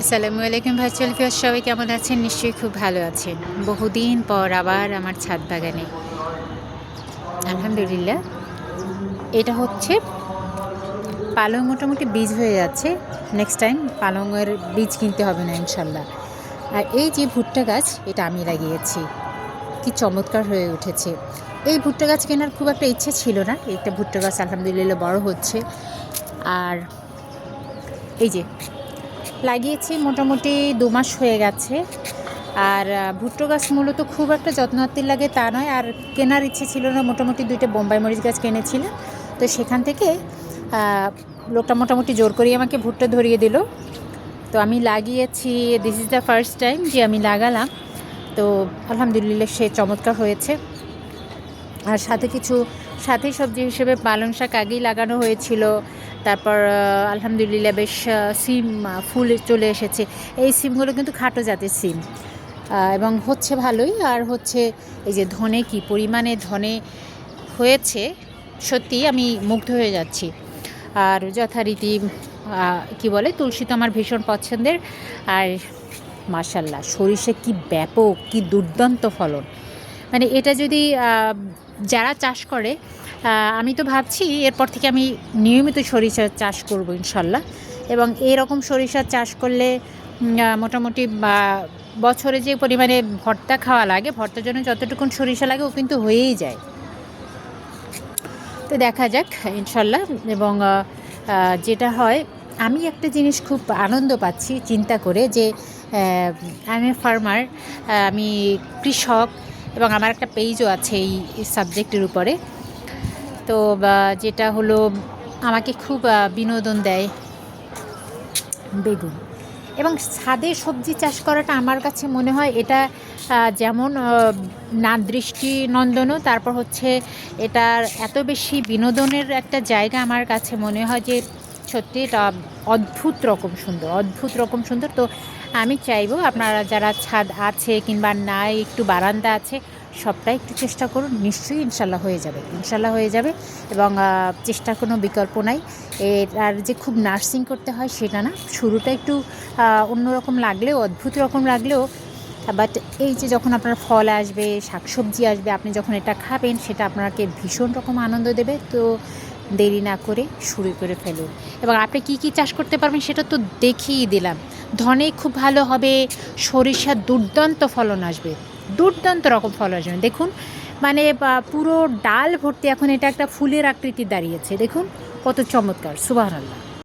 আসসালামু আলাইকুম virtual viewers, সবাই কেমন আছেন? নিশ্চয়ই খুব ভালো আছেন। বহুদিন পর আবার আমার ছাদ বাগানে আলহামদুলিল্লাহ। এটা হচ্ছে পালং, মোটামুটি বীজ হয়ে যাচ্ছে। নেক্সট টাইম পালংয়ের বীজ কিনতে হবে না ইনশাল্লাহ। আর এই যে ভুট্টা গাছ, এটা আমি লাগিয়েছি, কি চমৎকার হয়ে উঠেছে। এই ভুট্টা গাছ কেনার খুব একটা ইচ্ছে ছিল না, একটা ভুট্টা গাছ আলহামদুলিল্লাহ বড় হচ্ছে। আর এই যে লাগিয়েছি মোটামুটি 2 মাস হয়ে গেছে। আর ভুট্টো গাছ মূলত খুব একটা যত্নআত্তি লাগে তা নয়, আর কেনার ইচ্ছে ছিল না। মোটামুটি 2টা বোম্বাই মরিচ গাছ কিনেছিলাম, তো সেখান থেকে লোকটা মোটামুটি জোর করেই আমাকে ভুট্টা ধরিয়ে দিল। তো আমি লাগিয়েছি, this is the first time যে আমি লাগালাম। তো আলহামদুলিল্লাহ সে চমৎকার হয়েছে। আর সাথে সবজি হিসেবে পালং শাক আগেই লাগানো হয়েছিল। তারপর আলহামদুলিল্লাহ বেশ সিম ফুল চলে এসেছে। এই সিমগুলো কিন্তু খাটো জাতের সিম, এবং হচ্ছে ভালোই। আর হচ্ছে এই যে ধনে, কি পরিমাণে ধনে হয়েছে, সত্যি আমি মুগ্ধ হয়ে যাচ্ছি। আর যথারীতি কি বলে, তুলসী তো আমার ভীষণ পছন্দের। আর মাশাল্লাহ সরিষা কি ব্যাপক, কি দুর্দান্ত ফলন। মানে এটা যদি যারা চাষ করে, আমি তো ভাবছি এরপর থেকে আমি নিয়মিত সরিষা চাষ করব ইনশাল্লাহ। এবং এরকম সরিষা চাষ করলে মোটামুটি বছরে যে পরিমাণে ভর্তা খাওয়া লাগে, ভর্তার জন্য যতটুকুন সরিষা লাগে ও কিন্তু হয়েই যায়। তো দেখা যাক ইনশাল্লাহ। এবং যেটা হয়, আমি একটা জিনিস খুব আনন্দ পাচ্ছি চিন্তা করে যে আই এম এ ফার্মার, আমি কৃষক, এবং আমার একটা পেজও আছে এই সাবজেক্টের উপরে। তো যেটা হলো আমাকে খুব বিনোদন দেয় বেগুন। এবং ছাদে সবজি চাষ করাটা আমার কাছে মনে হয় এটা যেমন না দৃষ্টিনন্দনও, তারপর হচ্ছে এটার এত বেশি বিনোদনের একটা জায়গা আমার কাছে মনে হয় যে সত্যি এটা অদ্ভুত রকম সুন্দর। তো আমি চাইবো আপনারা যারা ছাদ আছে কিংবা নাই, একটু বারান্দা আছে, সবটাই একটু চেষ্টা করুন। নিশ্চয়ই ইনশাল্লাহ হয়ে যাবে। এবং চেষ্টার কোনো বিকল্প নাই। আর যে খুব নার্সিং করতে হয় সেটা না, শুরুটা একটু অন্যরকম লাগলেও, অদ্ভুত রকম লাগলেও, বাট এই যে যখন আপনার ফল আসবে, শাকসবজি আসবে, আপনি যখন এটা খাবেন, সেটা আপনাকে ভীষণ রকম আনন্দ দেবে। তো দেরি না করে শুরু করে ফেলুন। এবং আপনি কি চাষ করতে পারবেন সেটা তো দেখিয়ে দিলাম। ধনে খুব ভালো হবে, সরিষার দুর্দান্ত ফলন আসবে, দুর্দান্ত রকম ফলন আসবে। দেখুন, মানে পুরো ডাল ভর্তি, এখন এটা একটা ফুলের আকৃতি দাঁড়িয়েছে, দেখুন কত চমৎকার, সুবহানাল্লাহ।